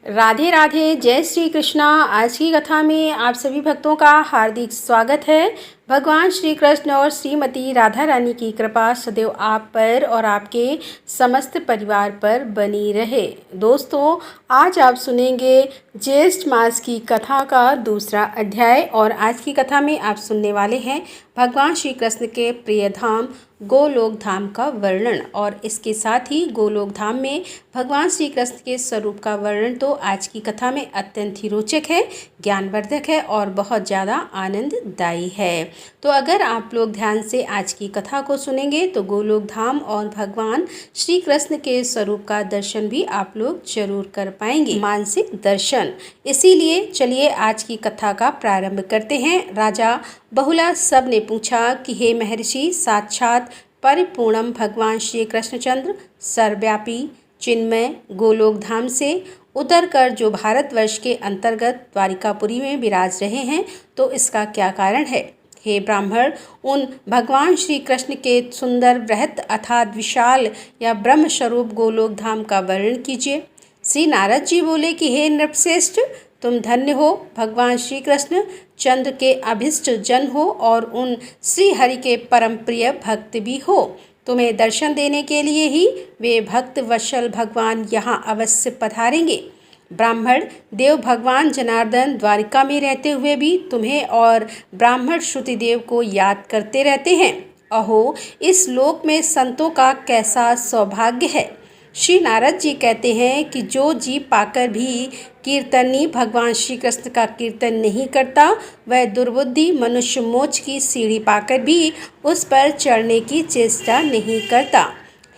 राधे राधे, जय श्री कृष्णा। आज की कथा में आप सभी भक्तों का हार्दिक स्वागत है। भगवान श्री कृष्ण और श्रीमती राधा रानी की कृपा सदैव आप पर और आपके समस्त परिवार पर बनी रहे। दोस्तों, आज आप सुनेंगे ज्येष्ठ मास की कथा का दूसरा अध्याय और आज की कथा में आप सुनने वाले हैं भगवान श्री कृष्ण के प्रिय धाम गोलोक धाम का वर्णन। और इसके साथ ही गोलोक धाम में भगवान श्री कृष्ण के स्वरूप का वर्णन तो आज की कथा में अत्यंत ही रोचक है, ज्ञानवर्धक है और बहुत ज़्यादा आनंददायी है। तो अगर आप लोग ध्यान से आज की कथा को सुनेंगे तो गोलोक धाम और भगवान श्री कृष्ण के स्वरूप का दर्शन भी आप लोग जरूर कर पाएंगे, मानसिक दर्शन। इसीलिए चलिए आज की कथा का प्रारंभ करते हैं। राजा बहुला सब ने पूछा कि हे महर्षि, साक्षात परिपूर्णम भगवान श्री कृष्णचंद्र सर्वव्यापी चिन्मय गोलोक धाम से उतर कर जो भारतवर्ष के अंतर्गत द्वारिकापुरी में विराज रहे हैं, तो इसका क्या कारण है? हे ब्राह्मण, उन भगवान श्री कृष्ण के सुंदर बृहत अर्थात विशाल या ब्रह्म स्वरूप गोलोक धाम का वर्णन कीजिए। श्री नारद जी बोले कि हे नृपश्रेष्ठ, तुम धन्य हो, भगवान श्री कृष्ण चंद्र के अभिष्ट जन हो और उन श्री हरि के परम प्रिय भक्त भी हो। तुम्हें दर्शन देने के लिए ही वे भक्त वत्सल भगवान यहाँ अवश्य पधारेंगे। ब्राह्मण देव भगवान जनार्दन द्वारिका में रहते हुए भी तुम्हें और ब्राह्मण श्रुतिदेव को याद करते रहते हैं। अहो, इस लोक में संतों का कैसा सौभाग्य है। श्री नारद जी कहते हैं कि जो जीव पाकर भी कीर्तनी भगवान श्री कृष्ण का कीर्तन नहीं करता, वह दुर्बुद्धि मनुष्य मोक्ष की सीढ़ी पाकर भी उस पर चढ़ने की चेष्टा नहीं करता।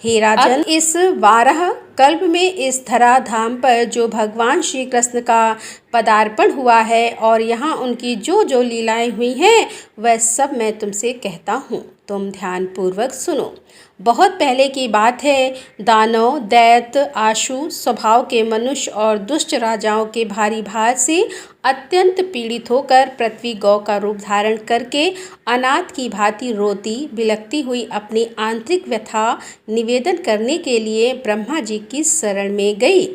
हे राजन, इस 12 कल्प में इस धरा धाम पर जो भगवान श्री कृष्ण का पदार्पण हुआ है और यहाँ उनकी जो जो लीलाएं हुई हैं, वह सब मैं तुमसे कहता हूँ, तुम ध्यान पूर्वक सुनो। बहुत पहले की बात है। दानव, दैत्य, आशु स्वभाव के मनुष्य और दुष्ट राजाओं के भारी भार से अत्यंत पीड़ित होकर पृथ्वी गौ का रूप धारण करके अनाथ की भांति रोती बिलखती हुई अपनी आंतरिक व्यथा निवेदन करने के लिए ब्रह्मा जी की शरण में गई।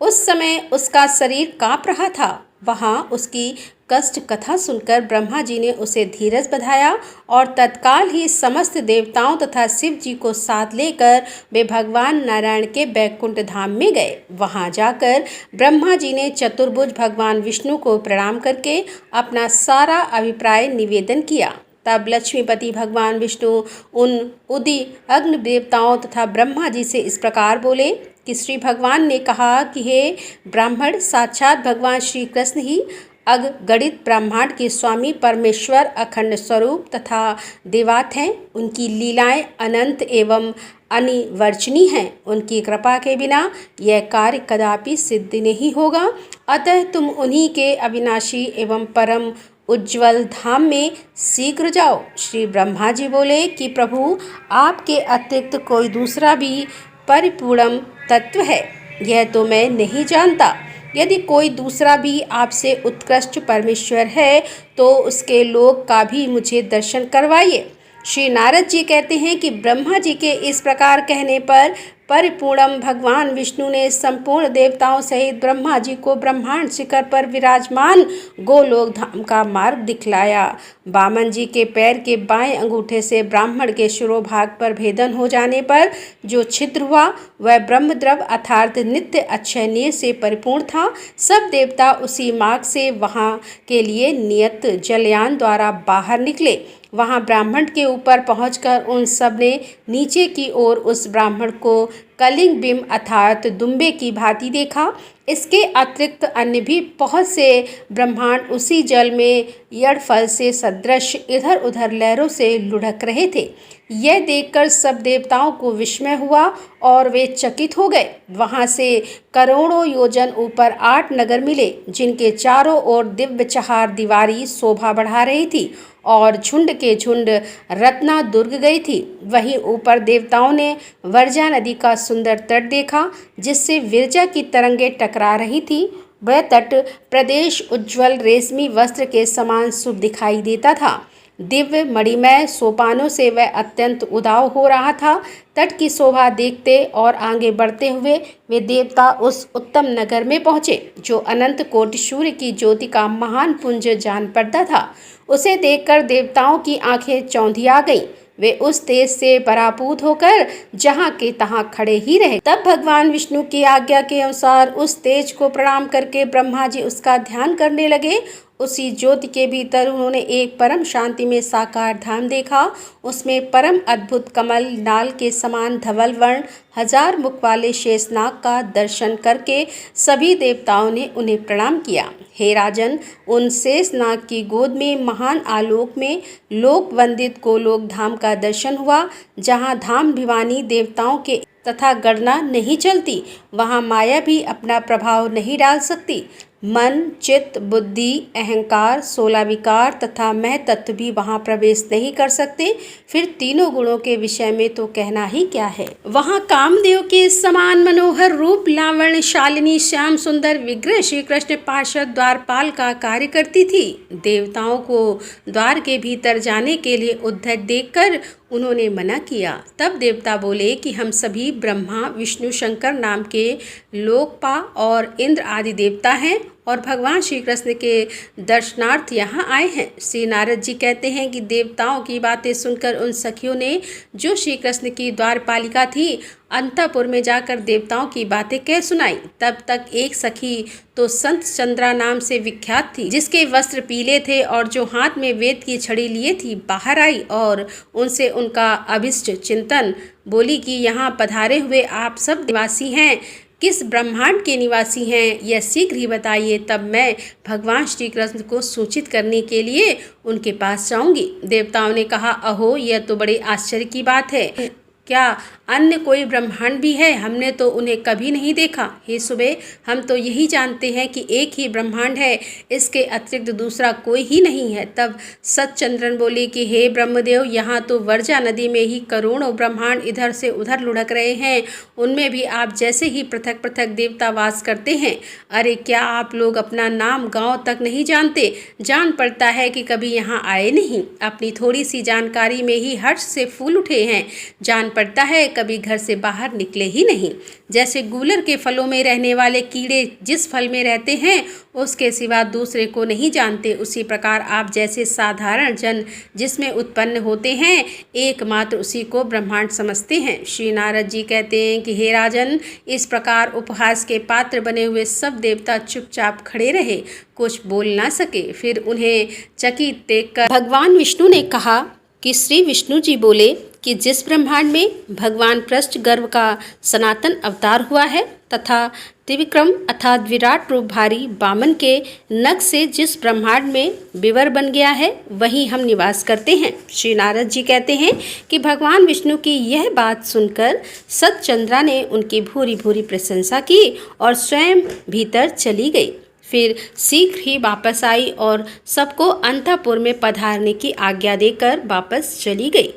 उस समय उसका शरीर काँप रहा था। वहाँ उसकी कष्ट कथा सुनकर ब्रह्मा जी ने उसे धीरज बधाया और तत्काल ही समस्त देवताओं तथा शिव जी को साथ लेकर वे भगवान नारायण के बैकुंठ धाम में गए। वहां जाकर ब्रह्मा जी ने चतुर्भुज भगवान विष्णु को प्रणाम करके अपना सारा अभिप्राय निवेदन किया। तब लक्ष्मीपति भगवान विष्णु उन उदी अग्नि देवताओं तथा ब्रह्मा जी से इस प्रकार बोले कि श्री भगवान ने कहा कि हे ब्राह्मण, साक्षात भगवान श्री कृष्ण ही अगणित ब्रह्मांड के स्वामी परमेश्वर अखंड स्वरूप तथा देवात हैं। उनकी लीलाएं अनंत एवं अनिवर्चनीय हैं। उनकी कृपा के बिना यह कार्य कदापि सिद्ध नहीं होगा। अतः तुम उन्हीं के अविनाशी एवं परम उज्ज्वल धाम में शीघ्र जाओ। श्री ब्रह्मा जी बोले कि प्रभु, आपके अतिरिक्त कोई दूसरा भी परिपूर्ण तत्व है, यह तो मैं नहीं जानता। यदि कोई दूसरा भी आपसे उत्कृष्ट परमेश्वर है तो उसके लोक का भी मुझे दर्शन करवाइए। श्री नारद जी कहते हैं कि ब्रह्मा जी के इस प्रकार कहने पर परिपूर्णम भगवान विष्णु ने संपूर्ण देवताओं सहित ब्रह्मा जी को ब्रह्मांड शिखर पर विराजमान गोलोक धाम का मार्ग दिखलाया। वामन जी के पैर के बाएं अंगूठे से ब्राह्मण के शिरोभाग पर भेदन हो जाने पर जो छिद्र हुआ, वह ब्रह्मद्रव अर्थात नित्य अक्षय नीर से परिपूर्ण था। सब देवता उसी मार्ग से वहाँ के लिए नियत जलयान द्वारा बाहर निकले। वहाँ ब्राह्मण के ऊपर पहुंचकर उन सब ने नीचे की ओर उस ब्राह्मण को कलिंग बिंब अर्थात दुम्बे की भांति देखा। इसके अतिरिक्त अन्य भी बहुत से ब्रह्मांड उसी जल में यड़ फल से सदृश इधर उधर लहरों से लुढ़क रहे थे। यह देखकर सब देवताओं को विस्मय हुआ और वे चकित हो गए। वहाँ से करोड़ों योजन ऊपर 8 नगर मिले, जिनके चारों ओर दिव्य चहार दीवारी शोभा बढ़ा रही थी और झुंड के झुंड रत्ना दुर्ग गई थी। वहीं ऊपर देवताओं ने वर्जा नदी का सुंदर तट देखा, जिससे विरजा की तरंगें टकरा रही थी। वह तट प्रदेश उज्ज्वल रेशमी वस्त्र के समान शुभ दिखाई देता था। दिव्य मणिमय सोपानों से वह अत्यंत उदाव हो रहा था। तट की शोभा देखते और आगे बढ़ते हुए वे देवता उस उत्तम नगर में पहुँचे जो अनंत कोटि सूर्य की ज्योति का महान पुंज जान पड़ता था। उसे देखकर देवताओं की आंखें चौंधिया गईं। वे उस तेज से पराभूत होकर जहाँ के तहाँ खड़े ही रहे। तब भगवान विष्णु की आज्ञा के अनुसार उस तेज को प्रणाम करके ब्रह्मा जी उसका ध्यान करने लगे। उसी ज्योति के भीतर उन्होंने एक परम शांति में साकार धाम देखा। उसमें परम अद्भुत कमल नाल के समान धवल वर्ण 1000 मुख वाले शेषनाग का दर्शन करके सभी देवताओं ने उन्हें प्रणाम किया। हे राजन, उन शेषनाग की गोद में महान आलोक में लोक वंदित गोलोक धाम का दर्शन हुआ, जहाँ धाम भिवानी देवताओं के तथा गणना नहीं चलती। वहाँ माया भी अपना प्रभाव नहीं डाल सकती। मन, चित्त, बुद्धि, अहंकार, 16 विकार तथा मैं तत्व भी वहाँ प्रवेश नहीं कर सकते। फिर तीनों गुणों के विषय में तो कहना ही क्या है। वहाँ कामदेव के समान मनोहर रूप, लावण्य शालिनी, श्याम सुंदर विग्रह श्री कृष्ण पार्षद द्वारपाल का कार्य करती थी। देवताओं को द्वार के भीतर जाने के लिए उद्धत देखकर उन्होंने मना किया। तब देवता बोले कि हम सभी ब्रह्मा, विष्णु, शंकर नाम के लोकपा और इंद्र आदि देवता हैं और भगवान श्री कृष्ण के दर्शनार्थ यहाँ आए हैं। श्री नारद जी कहते हैं कि देवताओं की बातें सुनकर उन सखियों ने, जो श्री कृष्ण की द्वारपालिका थी, अंतपुर में जाकर देवताओं की बातें कह सुनाई। तब तक एक सखी तो संत चंद्रा नाम से विख्यात थी, जिसके वस्त्र पीले थे और जो हाथ में वेद की छड़ी लिए थी, बाहर आई और उनसे उनका अभिष्ट चिंतन बोली कि यहाँ पधारे हुए आप सब निवासी हैं, किस ब्रह्मांड के निवासी हैं, यह शीघ्र ही बताइए, तब मैं भगवान श्री कृष्ण को सूचित करने के लिए उनके पास जाऊंगी। देवताओं ने कहा, अहो, यह तो बड़े आश्चर्य की बात है। क्या अन्य कोई ब्रह्मांड भी है? हमने तो उन्हें कभी नहीं देखा। हे सुबह, हम तो यही जानते हैं कि एक ही ब्रह्मांड है, इसके अतिरिक्त दूसरा कोई ही नहीं है। तब सतचंद्रन बोले कि हे ब्रह्मदेव, यहाँ तो वर्जा नदी में ही करोड़ों ब्रह्मांड इधर से उधर लुढ़क रहे हैं, उनमें भी आप जैसे ही पृथक पृथक देवता वास करते हैं। अरे, क्या आप लोग अपना नाम गाँव तक नहीं जानते? जान पड़ता है कि कभी यहाँ आए नहीं, अपनी थोड़ी सी जानकारी में ही हर्ष से फूल उठे हैं। जान पड़ता है कभी घर से बाहर निकले ही नहीं। जैसे गूलर के फलों में रहने वाले कीड़े जिस फल में रहते हैं उसके सिवा दूसरे को नहीं जानते, उसी प्रकार आप जैसे साधारण जन जिसमें उत्पन्न होते हैं, एकमात्र उसी को ब्रह्मांड समझते हैं। श्री नारद जी कहते हैं कि हे राजन, इस प्रकार उपहास के पात्र बने हुए सब देवता चुपचाप खड़े रहे, कुछ बोल ना सके। फिर उन्हें चकित देखकर भगवान विष्णु ने कहा कि श्री विष्णु जी बोले कि जिस ब्रह्मांड में भगवान पृष्ठ गर्भ का सनातन अवतार हुआ है तथा त्रिविक्रम अर्थात विराट रूप भारी वामन के नख से जिस ब्रह्मांड में विवर बन गया है, वहीं हम निवास करते हैं। श्री नारद जी कहते हैं कि भगवान विष्णु की यह बात सुनकर सतचंद्रा ने उनकी भूरी भूरी प्रशंसा की और स्वयं भीतर चली गई। फिर शीघ्र ही वापस आई और सबको अंतःपुर में पधारने की आज्ञा देकर वापस चली गई।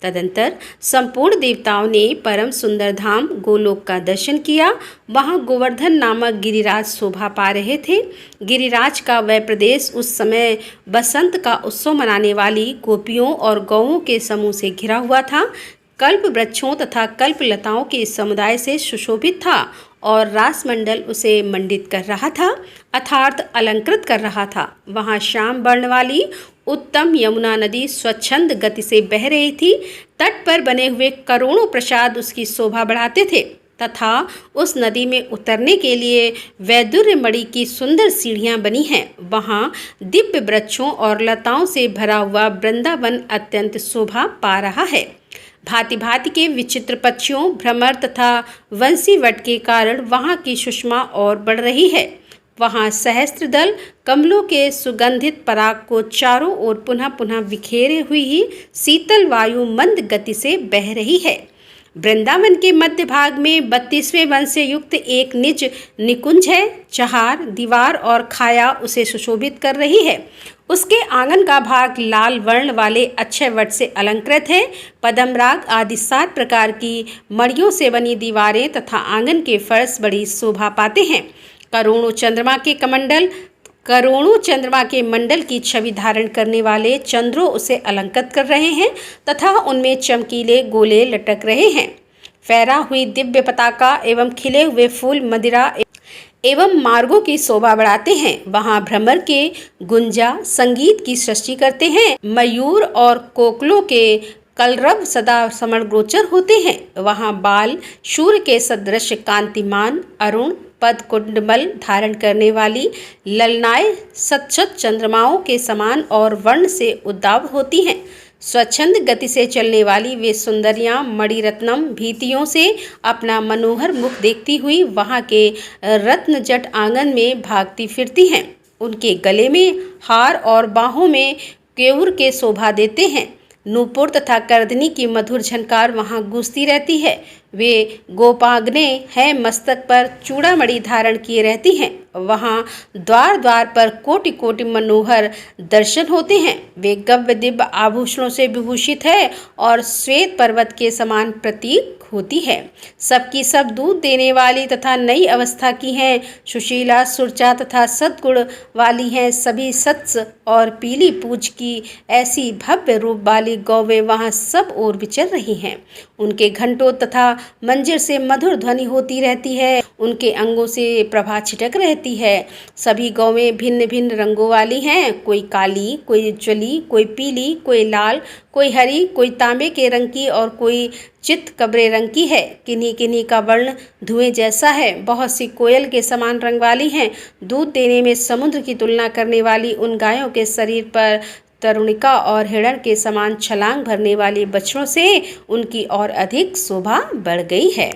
तदंतर संपूर्ण देवताओं ने परम सुंदर धाम गोलोक का दर्शन किया। वहाँ गोवर्धन नामक गिरिराज शोभा पा रहे थे। गिरिराज का वह प्रदेश उस समय बसंत का उत्सव मनाने वाली गोपियों और गौओं के समूह से घिरा हुआ था। कल्प वृक्षों तथा कल्प लताओं के समुदाय से सुशोभित था और रासमंडल उसे मंडित कर रहा था, अर्थात अलंकृत कर रहा था। वहाँ श्याम वर्ण वाली उत्तम यमुना नदी स्वच्छंद गति से बह रही थी। तट पर बने हुए करोड़ों प्रसाद उसकी शोभा बढ़ाते थे तथा उस नदी में उतरने के लिए वैदुर्य मणि की सुंदर सीढ़ियां बनी हैं। वहाँ दिव्य वृक्षों और लताओं से भरा हुआ वृंदावन अत्यंत शोभा पा रहा है। भांति भांति के विचित्र पक्षियों, भ्रमर तथा वंशी वट के कारण वहाँ की सुषमा और बढ़ रही है। वहाँ सहस्त्रदल कमलों के सुगंधित पराग को चारों ओर पुनः पुनः बिखेरे हुई ही शीतल वायु मंद गति से बह रही है। वृंदावन के मध्य भाग में 32वें वन से युक्त एक निज निकुंज है। चहार, दीवार और खाया उसे सुशोभित कर रही है। उसके आंगन का भाग लाल वर्ण वाले अक्षय वट से अलंकृत है। पद्मराग आदि 7 प्रकार की मणियों से बनी दीवारें तथा आंगन के फर्श बड़ी शोभा पाते हैं। करोड़ों चंद्रमा के कमंडल करोड़ों चंद्रमा के मंडल की छवि धारण करने वाले चंद्रों उसे अलंकृत कर रहे हैं तथा उनमें चमकीले गोले लटक रहे हैं। फहरा हुई दिव्य पताका एवं खिले हुए फूल मदिरा एवं मार्गों की शोभा बढ़ाते हैं। वहाँ भ्रमर के गुंजा संगीत की सृष्टि करते हैं। मयूर और कोकलों के कलरव सदा समरगोचर होते हैं। वहाँ बाल सूर्य के सदृश कांतिमान अरुण पद कुंडमल धारण करने वाली ललनाएं सतसत चंद्रमाओं के समान और वर्ण से उद्दाव होती हैं। स्वच्छंद गति से चलने वाली वे सुंदरियां मणिरत्नम भीतियों से अपना मनोहर मुख देखती हुई वहां के रत्नजट आंगन में भागती फिरती हैं। उनके गले में हार और बाहों में केयूर के शोभा देते हैं। नूपुर तथा करधनी की मधुर झनकार वहां गूंजती रहती है। वे गोपाग्ने हैं, मस्तक पर चूड़ामणि धारण किए रहती हैं। वहाँ द्वार द्वार पर कोटि कोटि मनोहर दर्शन होते हैं। वे गव्य दिव्य आभूषणों से विभूषित है और श्वेत पर्वत के समान प्रतीक होती है। सबकी सब दूध देने वाली तथा नई अवस्था की हैं। सुशीला सुरचा तथा सद्गुण वाली हैं। सभी सत्स और पीली पूछ की ऐसी भव्य रूप वाली गौवें वहाँ सब ओर विचर रही हैं। उनके घंटों तथा मंजिर से मधुर ध्वनि होती रहती है। उनके अंगों से प्रभा छिटक रहती है। सभी गौवें भिन्न भिन्न रंगों वाली हैं। कोई काली, कोई उज्ज्वली, कोई पीली, कोई लाल, कोई हरी, कोई तांबे के रंग की और कोई चित्त कबरे रंग की है। किन्हीं किन्हीं का वर्ण धुएं जैसा है। बहुत सी कोयल के समान रंग वाली हैं। दूध देने में समुद्र की तुलना करने वाली उन गायों के शरीर पर तरुणिका और हिरण के समान छलांग भरने वाली बछड़ों से उनकी और अधिक शोभा बढ़ गई है।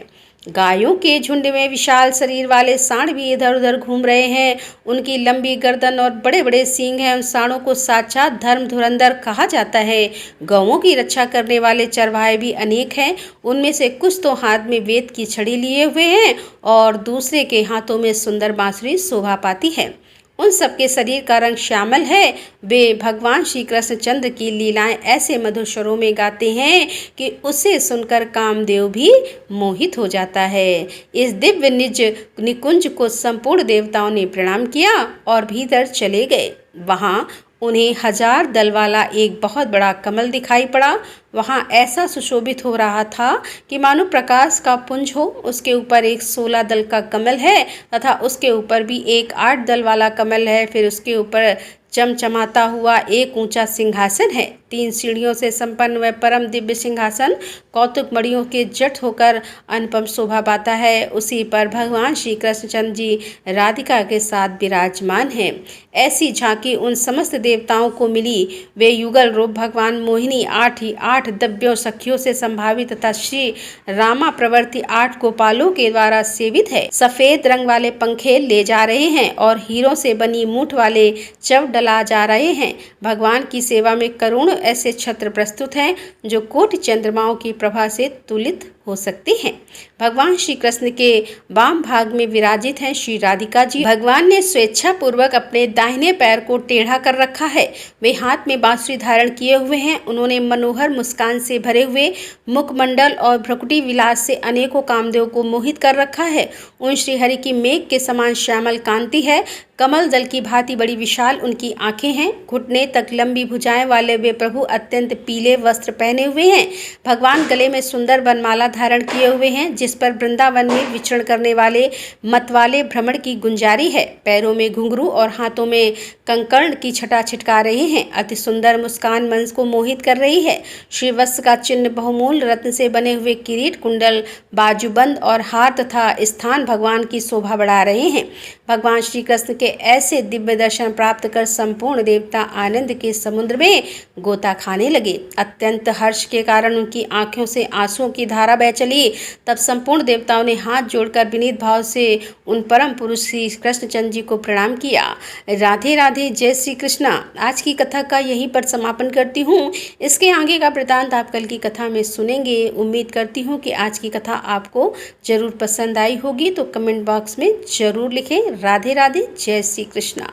गायों के झुंड में विशाल शरीर वाले सांड भी इधर उधर घूम रहे हैं। उनकी लंबी गर्दन और बड़े बड़े सींग हैं। उन सांडों को साक्षात धर्म धुरंधर कहा जाता है। गौओं की रक्षा करने वाले चरवाहे भी अनेक हैं। उनमें से कुछ तो हाथ में वेद की छड़ी लिए हुए हैं और दूसरे के हाथों में सुंदर बांसुरी शोभा पाती है। उन सबके शरीर का रंग श्यामल है। वे भगवान श्री कृष्ण चंद्र की लीलाएं ऐसे मधुर स्वरों में गाते हैं कि उसे सुनकर कामदेव भी मोहित हो जाता है। इस दिव्य निज निकुंज को संपूर्ण देवताओं ने प्रणाम किया और भीतर चले गए। वहाँ उन्हें 1000 दल वाला एक बहुत बड़ा कमल दिखाई पड़ा। वहाँ ऐसा सुशोभित हो रहा था कि मानो प्रकाश का पुंज हो। उसके ऊपर एक 16 दल का कमल है तथा उसके ऊपर भी एक 8 दल वाला कमल है। फिर उसके ऊपर चमचमाता हुआ एक ऊंचा सिंहासन है। 3 सीढ़ियों से संपन्न वह परम दिव्य सिंहासन कौतुक मणियों के जट होकर अनुपम शोभा पाता है। उसी पर भगवान श्री कृष्णचंद्र जी राधिका के साथ विराजमान हैं। ऐसी झांकी उन समस्त देवताओं को मिली। वे युगल रूप भगवान मोहिनी 8 दिव्यों सखियों से संभावित तथा श्री रामा प्रवर्ती 8 गोपालों के द्वारा सेवित है। सफेद रंग वाले पंखे ले जा रहे हैं और हीरों से बनी मूठ वाले चव डला जा रहे हैं। भगवान की सेवा में करोड़ों ऐसे छत्र प्रस्तुत हैं जो कोटि चंद्रमाओं की प्रभा से तुलित हो सकते हैं। भगवान श्री कृष्ण के वाम भाग में विराजित हैं श्री राधिका जी। भगवान ने स्वेच्छा पूर्वक अपने दाहिने पैर को टेढ़ा कर रखा है। वे हाथ में बांसुरी धारण किए हुए हैं। उन्होंने मनोहर मुस्कान से भरे हुए मुखमंडल और भ्रुकुटी विलास से अनेकों कामदेव को मोहित कर रखा है। उन श्रीहरि की मेघ के समान श्यामल कांति है। कमल दल की भांति बड़ी विशाल उनकी आंखें हैं। घुटने तक लंबी भुजाएं वाले वे प्रभु अत्यंत पीले वस्त्र पहने हुए हैं। भगवान गले में सुंदर वनमाला धारण किए हुए हैं जिस पर वृंदावन में विचरण करने वाले मतवाले भ्रमण की गुंजारी है। पैरों में घुंघरू और हाथों में कंकर्ण की छटा छिटका रहे हैं। अति सुंदर मुस्कान मन को मोहित कर रही है। श्रीवत्स का चिन्ह बहुमूल्य रत्न से बने हुए किरीट कुंडल बाजूबंद और हार तथा स्थान भगवान की शोभा बढ़ा रहे हैं। भगवान श्री कृष्ण के ऐसे दिव्य दर्शन प्राप्त कर संपूर्ण देवता आनंद के समुद्र में गोता खाने लगे। अत्यंत हर्ष के कारण उनकी आंखों से आंसुओं की धारा बह चली। तब संपूर्ण देवताओं ने हाथ जोड़कर विनीत भाव से उन परम पुरुष श्री कृष्णचंद्र जी को प्रणाम किया। राधे राधे, जय श्री कृष्णा। आज की कथा का यहीं पर समापन करती हूँ। इसके आगे का वृतांत आप कल की कथा में सुनेंगे। उम्मीद करती हूँ कि आज की कथा आपको जरूर पसंद आई होगी, तो कमेंट बॉक्स में जरूर लिखें। राधे राधे, जय श्री कृष्णा।